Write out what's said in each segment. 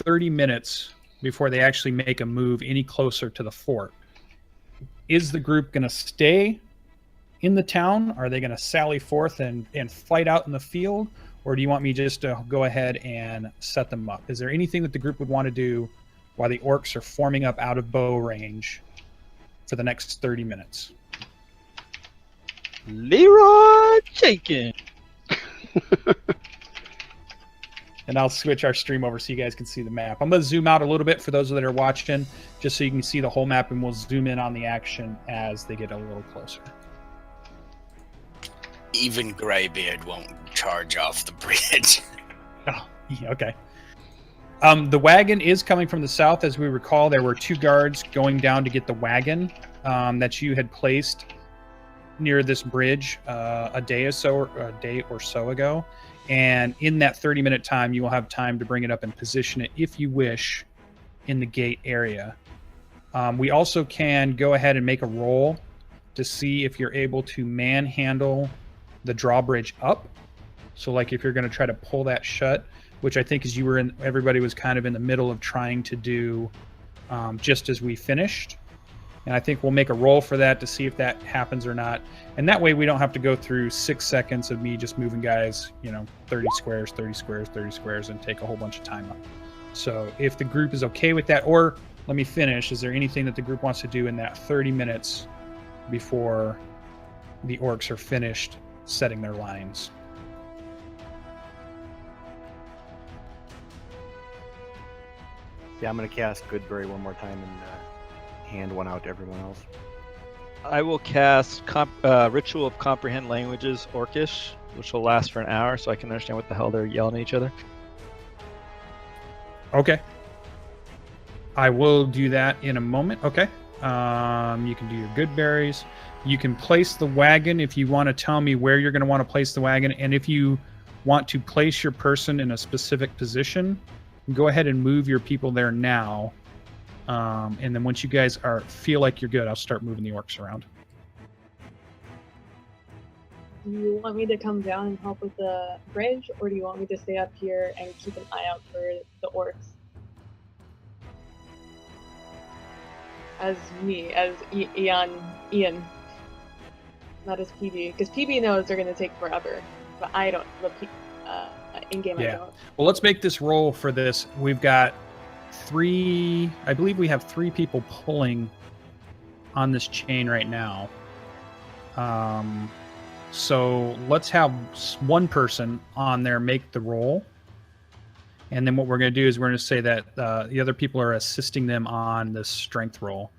30 minutes before they actually make a move any closer to the fort. Is the group going to stay in the town? Are they going to sally forth and fight out in the field? Or do you want me just to go ahead and set them up? Is there anything that the group would want to do while the orcs are forming up out of bow range for the next 30 minutes? Leroy Jenkins. And I'll switch our stream over so you guys can see the map. I'm going to zoom out a little bit for those that are watching, just so you can see the whole map, and we'll zoom in on the action as they get a little closer. Even Greybeard won't charge off the bridge. Oh, okay. The wagon is coming from the south. As we recall, there were 2 guards going down to get the wagon that you had placed near this bridge a day or so ago. And in that 30-minute time, you will have time to bring it up and position it, if you wish, in the gate area. We also can go ahead and make a roll to see if you're able to manhandle the drawbridge up. So, like, if you're going to try to pull that shut, which I think is everybody was kind of in the middle of trying to do just as we finished. And I think we'll make a roll for that to see if that happens or not. And that way we don't have to go through 6 seconds of me just moving guys, 30 squares, 30 squares, 30 squares, and take a whole bunch of time up. So if the group is okay with that, or let me finish, is there anything that the group wants to do in that 30 minutes before the orcs are finished setting their lines? Yeah, I'm going to cast Goodberry one more time and hand one out to everyone else. I will cast Ritual of Comprehend Languages Orcish, which will last for an hour, so I can understand what the hell they're yelling at each other. Okay. I will do that in a moment. Okay. You can do your good berries. You can place the wagon if you want to tell me where you're going to want to place the wagon. And if you want to place your person in a specific position, go ahead and move your people there now. And then once you guys feel like you're good, I'll start moving the orcs around. Do you want me to come down and help with the bridge, or do you want me to stay up here and keep an eye out for the orcs? As Ian, not as PB, because PB knows they're going to take forever, but I don't. In-game, yeah. I don't. Well, let's make this roll for this. We've got 3. I believe we have 3 people pulling on this chain right now. So let's have one person on there make the roll. And then what we're going to do is we're going to say that the other people are assisting them on this strength roll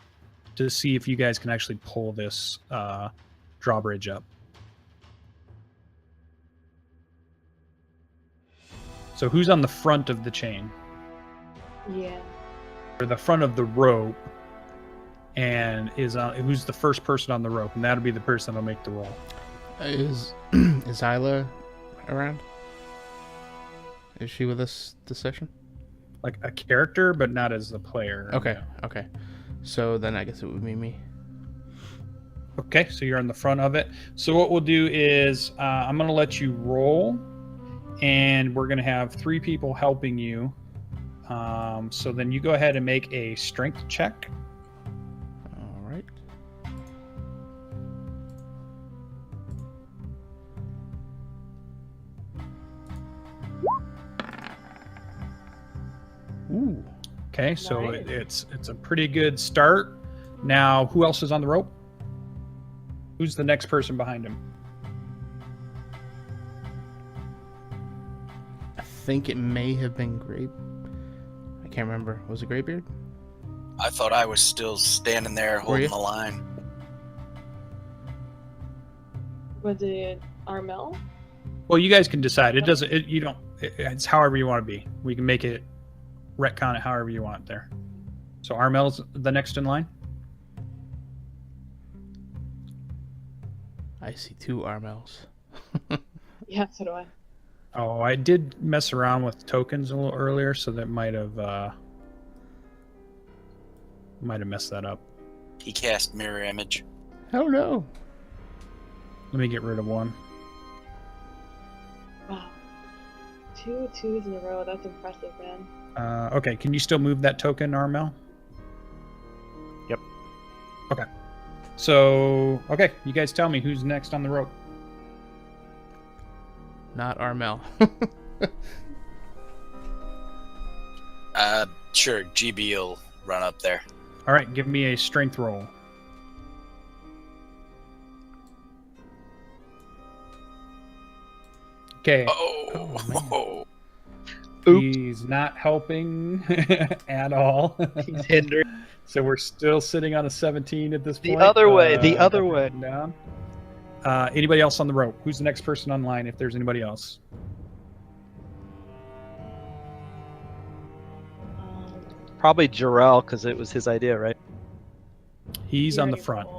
to see if you guys can actually pull this drawbridge up. So who's on the front of the chain? Yeah. Or the front of the rope, and who's the first person on the rope, and that'll be the person that'll make the roll. Is Isla around? Is she with us this session? Like a character, but not as a player. Okay, no. okay. So then I guess it would be me. Okay, so you're on the front of it. So what we'll do is I'm going to let you roll, and we're going to have 3 people helping you. So then you go ahead and make a strength check. All right. Ooh. Okay, so Nice. it's a pretty good start. Now, who else is on the rope? Who's the next person behind him? I think it may have been I can't remember. Was it Greybeard? I thought I was still standing there holding you? the line. Was it Armel? Well, you guys can decide. It doesn't. It's however you want to be. We can make it retcon it however you want there. So Armel's the next in line. I see 2 Armels. Yeah, so do I. Oh, I did mess around with tokens a little earlier, so that might have messed that up. He cast mirror image. Oh no. Let me get rid of one. Wow. 2 2s in a row. That's impressive, man. Okay, can you still move that token, Armel? Yep. Okay. So, okay, you guys tell me who's next on the rope. Not Armel. Sure, GB will run up there. All right, give me a strength roll. Okay. Oh, He's not helping at all. He's hindering. So we're still sitting on a 17 at this The point. other way, the other way. Down. Anybody else on the rope? Who's the next person online if there's anybody else? Probably Jarral, because it was his idea, right? He's on the front.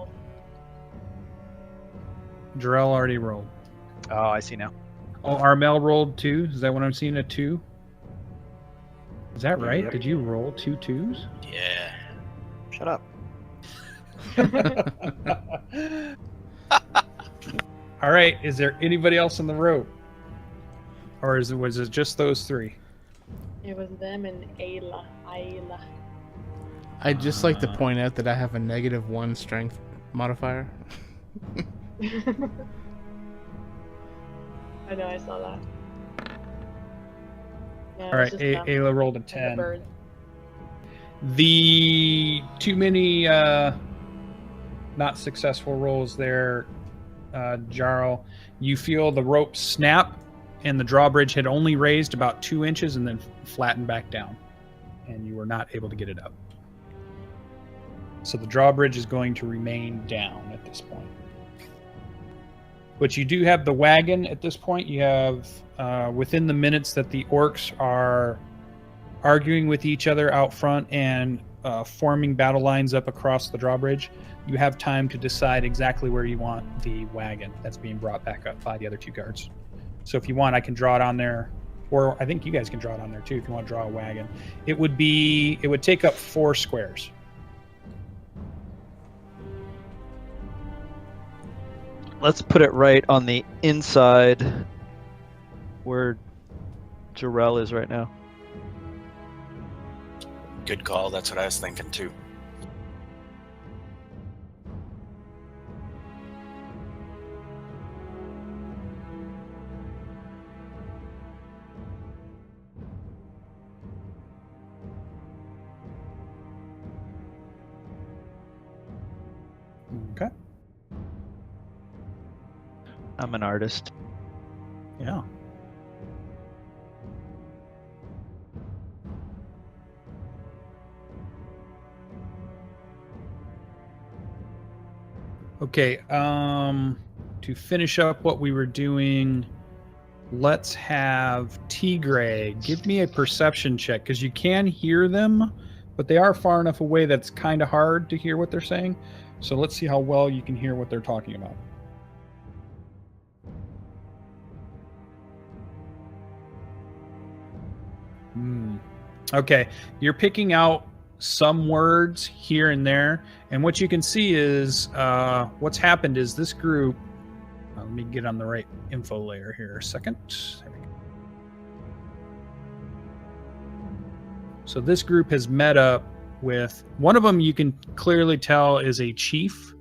Jarral already rolled. Oh, I see now. Oh, Armel rolled 2. Is that what I'm seeing, a 2? Is that right? Yep. Did you roll 2 2s? yeah. Shut up. All right. Is there anybody else on the rope? Or was it just those 3? It was them and Ayla. I'd just like to point out that I have a -1 strength modifier. I know, I saw that. Yeah, All right. Ayla rolled a and the 10. bird. The too many not successful rolls there, Jarral. You feel the rope snap, and the drawbridge had only raised about 2 inches and then flattened back down, and you were not able to get it up. So the drawbridge is going to remain down at this point. But you do have the wagon at this point. You have, within the minutes that the orcs are arguing with each other out front and forming battle lines up across the drawbridge, you have time to decide exactly where you want the wagon that's being brought back up by the other 2 guards. So if you want, I can draw it on there, or I think you guys can draw it on there too if you want to draw a wagon. It would take up 4 squares. Let's put it right on the inside where Jarral is right now. Good call. That's what I was thinking too. Okay. I'm an artist. Yeah. Okay, to finish up what we were doing, let's have Teagraiel give me a perception check, because you can hear them, but they are far enough away that's kind of hard to hear what they're saying. So let's see how well you can hear what they're talking about. Okay, you're picking out some words here and there, and what you can see is what's happened is this group, let me get on the right info layer here a second. There we go. So this group has met up with one of them. You can clearly tell is a chief,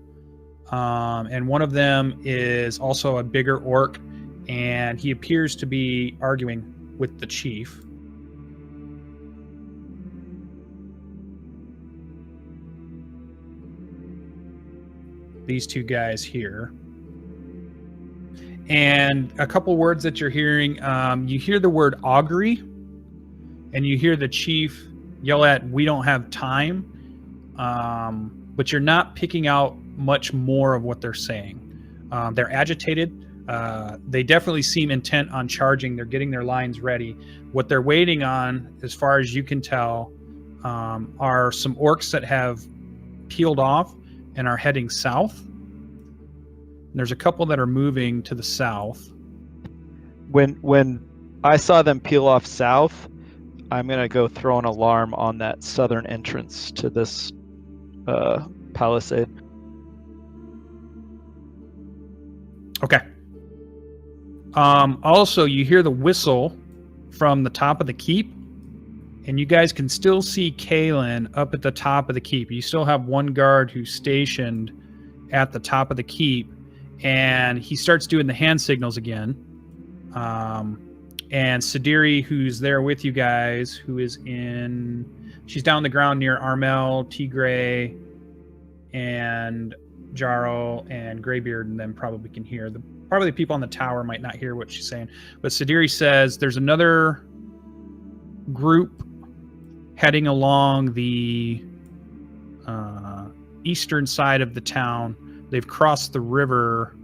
and one of them is also a bigger orc, and he appears to be arguing with the chief. These 2 guys here. And a couple words that you're hearing, you hear the word augury, and you hear the chief yell at, "We don't have time," but you're not picking out much more of what they're saying. They're agitated. They definitely seem intent on charging. They're getting their lines ready. What they're waiting on, as far as you can tell, are some orcs that have peeled off and are heading south. And there's a couple that are moving to the south. When I saw them peel off south, I'm gonna go throw an alarm on that southern entrance to this palisade. Okay. Also, you hear the whistle from the top of the keep, and you guys can still see Kalen up at the top of the keep. You still have one guard who's stationed at the top of the keep, and he starts doing the hand signals again. And Sidiri, who's there with you guys, she's down on the ground near Armel, Teagraiel, and Jarral, and Greybeard, and then probably can hear. Probably the people on the tower might not hear what she's saying. But Sidiri says there's another group heading along the eastern side of the town. They've crossed the river,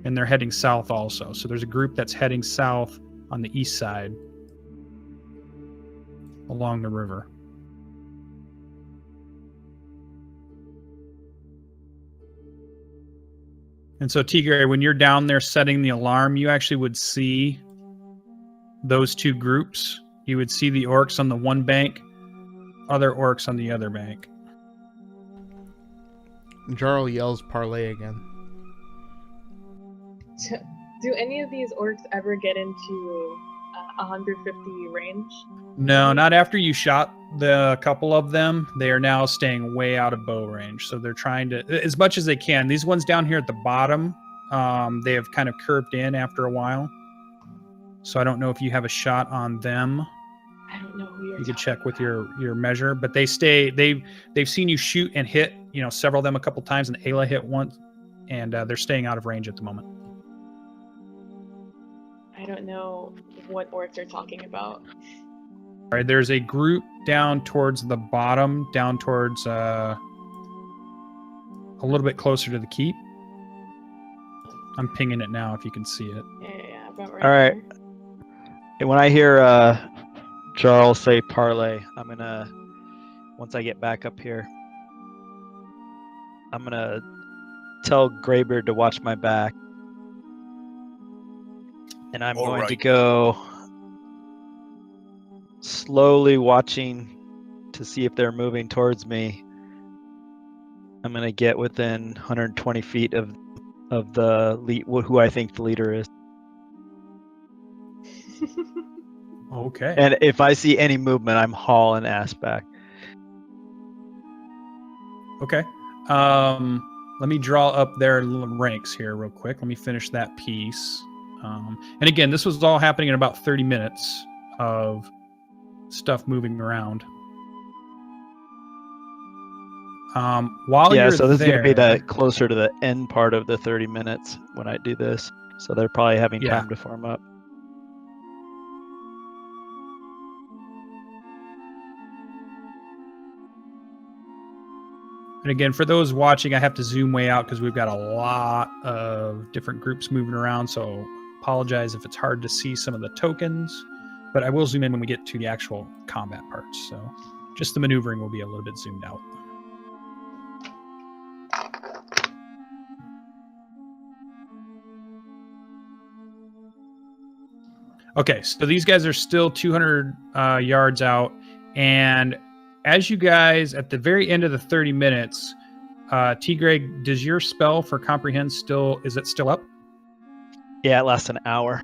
and they're heading south also. So there's a group that's heading south on the east side along the river. And so, Teagraiel, when you're down there setting the alarm, you actually would see those two groups. You would see the orcs on the one bank, other orcs on the other bank. Jarral yells Parley again. Do any of these orcs ever get into 150 range? No, not after you shot the couple of them. They are now staying way out of bow range. So they're trying to, as much as they can. These ones down here at the bottom, they have kind of curved in after a while. So I don't know if you have a shot on them. I don't know who you're You could talking check with about. your measure, but they've seen you shoot and hit, several of them a couple times, and Ayla hit once, and they're staying out of range at the moment. I don't know what orcs you're talking about. All right, there's a group down towards the bottom, down towards a little bit closer to the keep. I'm pinging it now if you can see it. Yeah, about right All right. there. And when I hear Jarral say Parley, I'm gonna, once I get back up here, I'm gonna tell Greybeard to watch my back. And I'm going to go slowly watching to see if they're moving towards me. I'm going to get within 120 feet of the lead, who I think the leader is. Okay. And if I see any movement, I'm hauling ass back. Okay. Let me draw up their ranks here real quick. Let me finish that piece. And again, this was all happening in about 30 minutes of stuff moving around. While you're so this there, is going to be the closer to the end part of the 30 minutes when I do this. So they're probably having time to form up. And again, for those watching, I have to zoom way out because we've got a lot of different groups moving around. So apologize if it's hard to see some of the tokens, but I will zoom in when we get to the actual combat parts. So just the maneuvering will be a little bit zoomed out. Okay, so these guys are still 200 yards out, and as you guys, at the very end of the 30 minutes, Teagraiel, does your spell for comprehend is it still up? Yeah, it lasts an hour.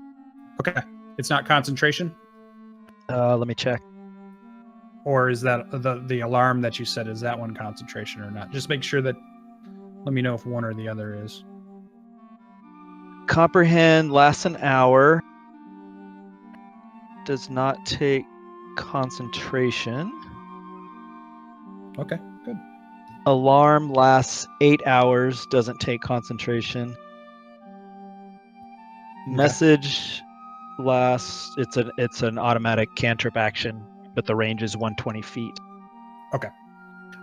Okay. It's not concentration? Let me check. Or is that the alarm that you said, is that one concentration or not? Just make sure that, let me know if one or the other is. Comprehend lasts an hour. Does not take concentration. Okay, good. Alarm lasts 8 hours, doesn't take concentration. Message lasts, it's an automatic cantrip action, but the range is 120 feet. Okay.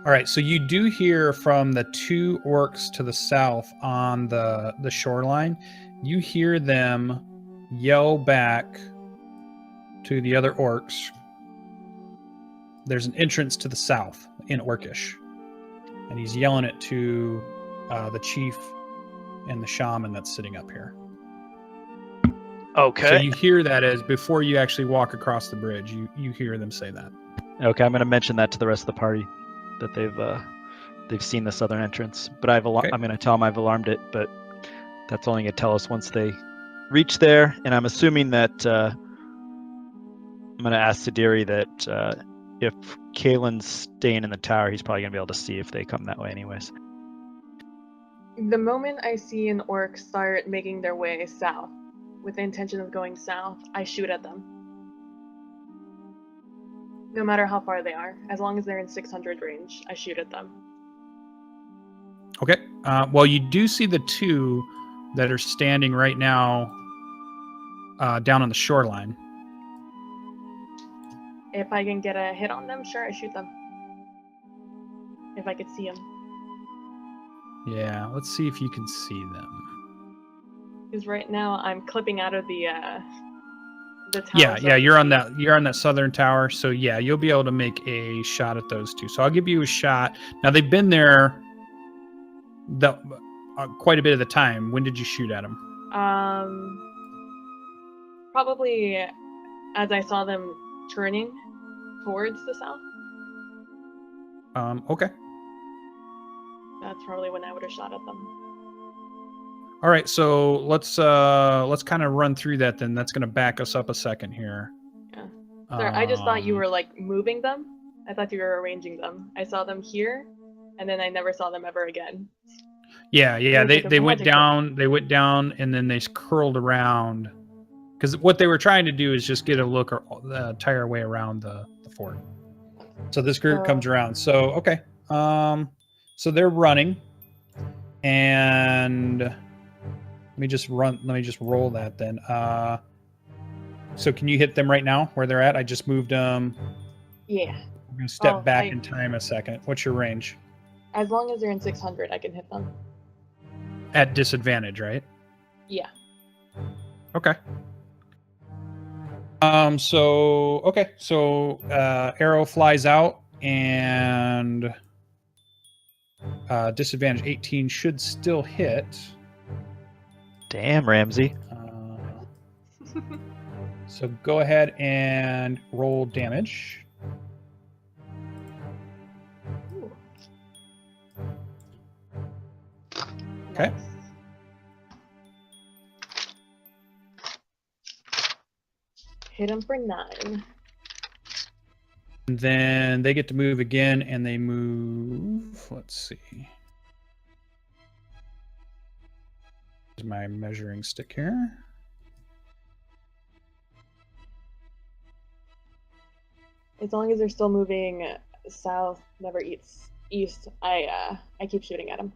All right, so you do hear from the two orcs to the south on the shoreline, you hear them yell back to the other orcs. There's an entrance to the south in Orcish, and he's yelling it to the chief and the shaman that's sitting up here. Okay. So you hear that as before you actually walk across the bridge, you hear them say that. Okay, I'm going to mention that to the rest of the party, that they've seen the southern entrance. But I'm going to tell them I've alarmed it, but that's only going to tell us once they reach there. And I'm assuming that I'm gonna ask Sidiri that if Kaelin's staying in the tower, he's probably gonna be able to see if they come that way, anyways. The moment I see an orc start making their way south, with the intention of going south, I shoot at them. No matter how far they are, as long as they're in 600 range, I shoot at them. Okay. Well, you do see the two that are standing right now down on the shoreline. If I can get a hit on them, sure, I shoot them. If I could see them. Yeah, let's see if you can see them. Because right now I'm clipping out of the tower. Yeah, you're on that southern tower, so yeah, you'll be able to make a shot at those two. So I'll give you a shot. Now they've been there quite a bit of the time. When did you shoot at them? Probably as I saw them turning towards the south. Okay. That's probably when I would have shot at them. All right, so let's kind of run through that then. That's going to back us up a second here. Yeah. Sorry, I just thought you were like moving them. I thought you were arranging them. I saw them here, and then I never saw them ever again. Yeah. Like They went down. They went down, and then they curled around. Because what they were trying to do is just get a look the entire way around the fort. So this group comes around. So okay. So they're running, and let me just roll that then. So can you hit them right now where they're at? I just moved them. Yeah. We're gonna step back in time a second. What's your range? As long as they're in 600, I can hit them. At disadvantage, right? Yeah. Okay. So arrow flies out and disadvantage 18 should still hit. Damn, Ramsey. So go ahead and roll damage. Ooh. Okay. Nice. Hit him for 9. And then they get to move again, and they move. Let's see. Here's my measuring stick here. As long as they're still moving south, never east, I keep shooting at him.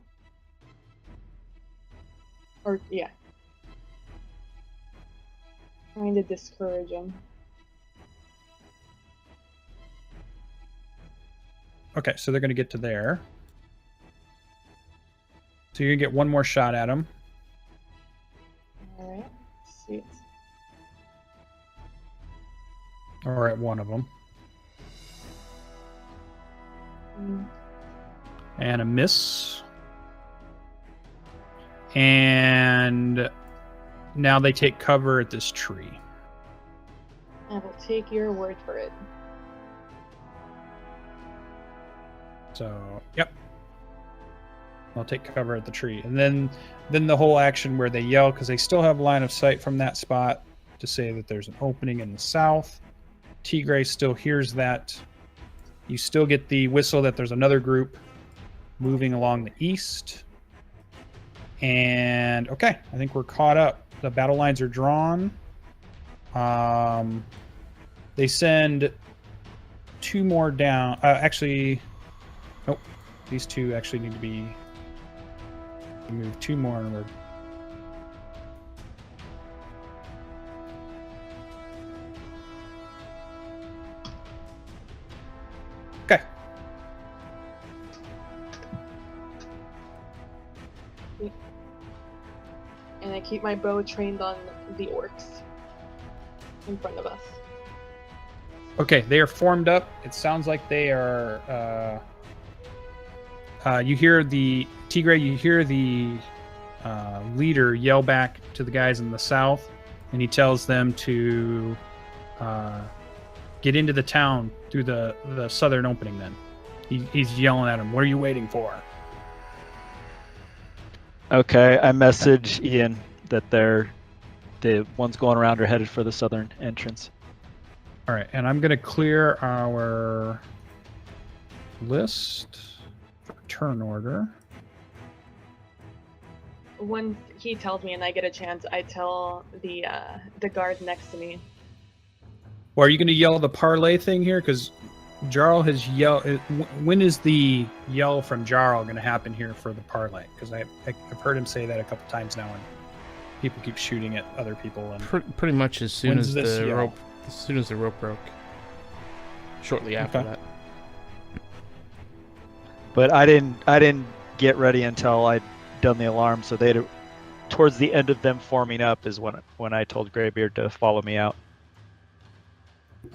Or yeah. Trying to discourage him. Okay, so they're going to get to there. So you're going to get one more shot at them. Alright, sweet. Or at one of them. And a miss. And now they take cover at this tree. I will take your word for it. So, yep. I'll take cover at the tree. And then the whole action where they yell, because they still have line of sight from that spot to say that there's an opening in the south. Teagraiel still hears that. You still get the whistle that there's another group moving along the east. And, okay, I think we're caught up. The battle lines are drawn. They send 2 more down. Actually, nope. These 2 actually need to be moved 2 more inward. Okay. And I keep my bow trained on the orcs in front of us. Okay, they are formed up. It sounds like they are. You hear the Teagraiel. You hear the leader yell back to the guys in the south, and he tells them to get into the town through the southern opening. Then he's yelling at them. What are you waiting for? Okay, I message Ian that the ones going around are headed for the southern entrance. All right, and I'm going to clear our list for turn order. Once he tells me and I get a chance, I tell the guard next to me. Well, are you going to yell the parlay thing here? Because Jarral has yelled. When is the yell from Jarral going to happen here for the parlay? Because I've heard him say that a couple times now, and people keep shooting at other people. And Pretty much as soon as this the yell? rope, broke. Shortly after Okay. that. But I didn't get ready until I'd done the alarm, so towards the end of them forming up is when I told Greybeard to follow me out.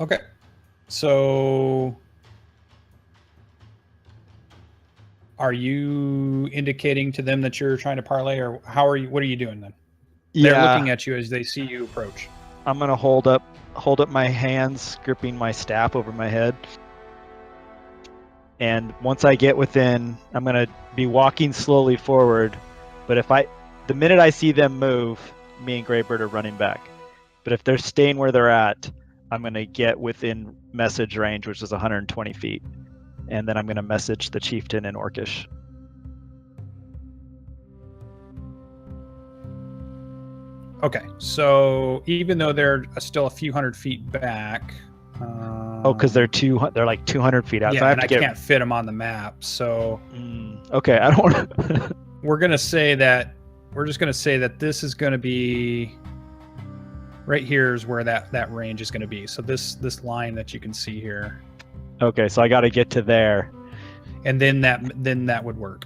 Okay, so are you indicating to them that you're trying to parlay, or how are you? What are you doing then? They're looking at you as they see you approach. I'm gonna hold up my hands, gripping my staff over my head. And once I get within, I'm gonna be walking slowly forward. But the minute I see them move, me and Greybeard are running back. But if they're staying where they're at, I'm gonna get within message range, which is 120 feet. And then I'm gonna message the chieftain in Orcish. Okay, so even though they're still a few hundred feet back. Because they're like 200 feet out. Yeah, so I have and to I can't fit them on the map. So okay, I don't want to. we're just gonna say that this is gonna be right here is where that range is gonna be. So this line that you can see here. Okay, so I got to get to there. And then that would work.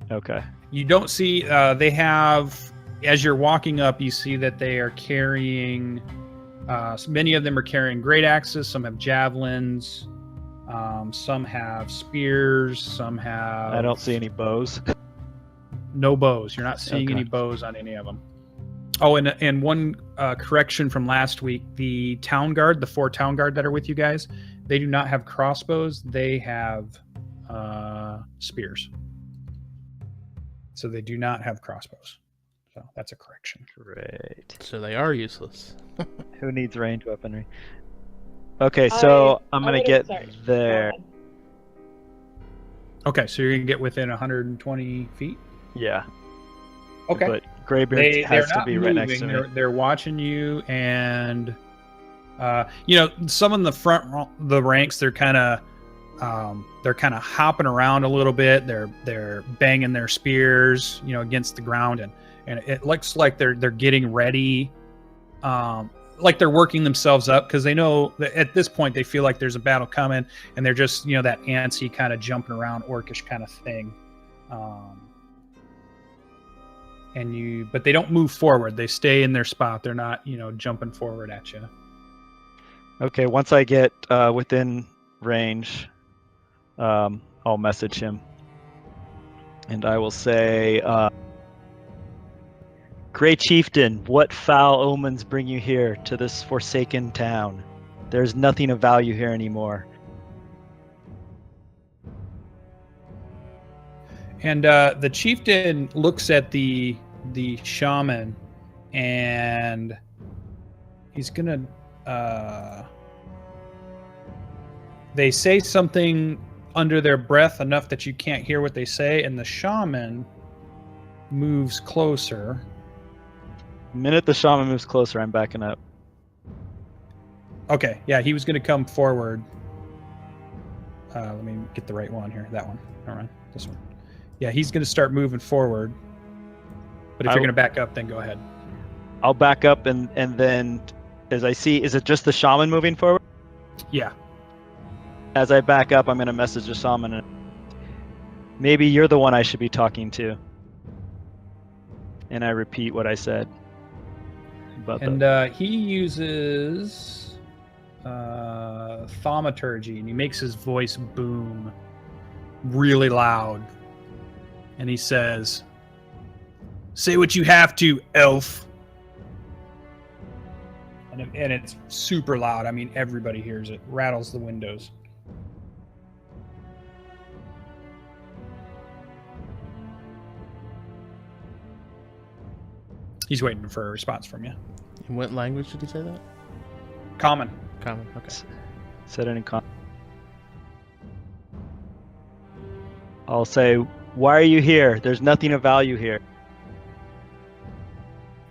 Okay. You don't see they have, as you're walking up, you see that they are carrying many of them are carrying great axes, some have javelins, some have spears, some have I don't see any bows. no bows. You're not seeing any bows on any of them. Oh, and one correction from last week, the town guard, the 4 town guard that are with you guys, they do not have crossbows, they have spears. So they do not have crossbows. So that's a correction. Great. So they are useless. Who needs range weaponry? Okay, so I'm gonna get Sorry. there. Go ahead. Okay, so you're gonna get within 120 feet. Yeah. Okay. But Greybeard They're has to not be moving. right next to me. They're watching you, and some in the front, the ranks, they're kind of hopping around a little bit. They're banging their spears, against the ground, and it looks like they're getting ready, like they're working themselves up because they know that at this point they feel like there's a battle coming, and they're just that antsy kind of jumping around orcish kind of thing. But they don't move forward. They stay in their spot. They're not, jumping forward at you. Okay, once I get within range, I'll message him. And I will say, Great Chieftain, what foul omens bring you here to this forsaken town? There's nothing of value here anymore. And the chieftain looks at the shaman, and he's gonna. They say something under their breath enough that you can't hear what they say, and the shaman moves closer. The minute the shaman moves closer, I'm backing up. Okay, yeah, he was gonna come forward. Let me get the right one here. That one. All right, this one. Yeah, he's going to start moving forward. But if you're going to back up, then go ahead. I'll back up, and then as I see, is it just the shaman moving forward? Yeah. As I back up, I'm going to message the shaman. And maybe you're the one I should be talking to. And I repeat what I said. He uses thaumaturgy, and he makes his voice boom really loud. And he says, "Say what you have to, elf." And it's super loud. I mean, everybody hears it. Rattles the windows. He's waiting for a response from you. In what language did he say that? Common. Common. Okay. Set it in common. I'll say, why are you here? There's nothing of value here.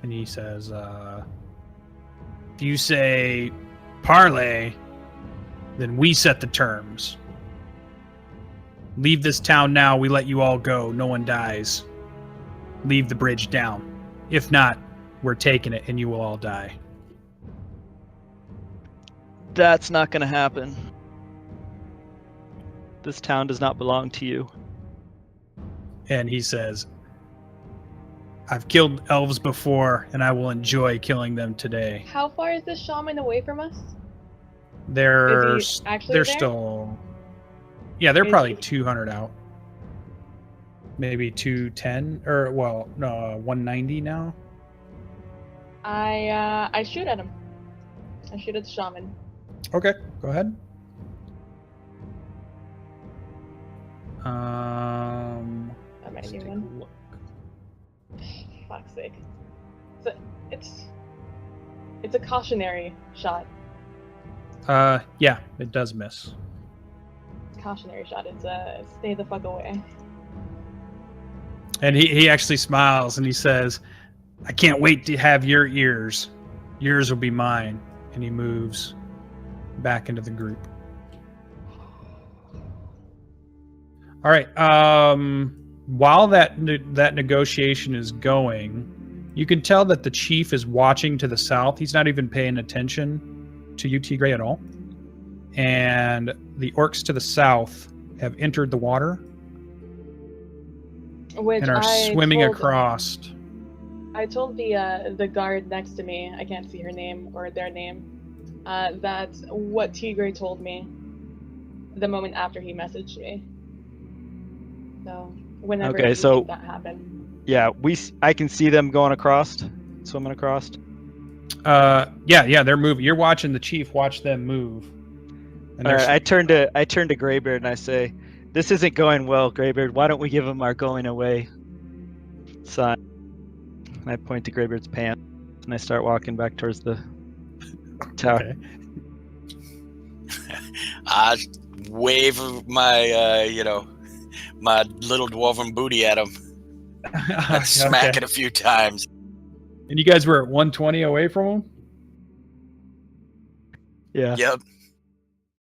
And he says, if you say Parley, then we set the terms. Leave this town now, we let you all go, no one dies. Leave the bridge down. If not, we're taking it and you will all die. That's not going to happen. This town does not belong to you. And he says, I've killed elves before, and I will enjoy killing them today. How far is this shaman away from us? They're Is he actually they're there? still, yeah, they're Is probably he- 200 out, maybe 210 or well, no, 190 now. I shoot at him. I shoot at the shaman. Okay, go ahead. That might Let's be take a one. look. Fuck's sake. It's a cautionary shot. Yeah, it does miss. It's a cautionary shot. It's a stay the fuck away. And he actually smiles and he says, I can't wait to have your ears. Yours will be mine. And he moves back into the group. All right. While that negotiation is going, you can tell that the chief is watching to the south. He's not even paying attention to you, Teagraiel, at all. And the orcs to the south have entered the water Which and are I swimming told, across. I told the guard next to me, I can't see her name or their name, that's what Teagraiel told me the moment after he messaged me. So whenever Okay, you so- think that happened. Yeah, I can see them going across, swimming across. Yeah, they're moving. You're watching the chief watch them move. And All they're right, I turn to Greybeard and I say, "This isn't going well, Greybeard. Why don't we give him our going away sign?" And I point to Greybeard's pants and I start walking back towards the tower. Okay. I wave my, my little dwarven booty at him. And smack Okay. it a few times. And you guys were at 120 away from him? Yeah. Yep.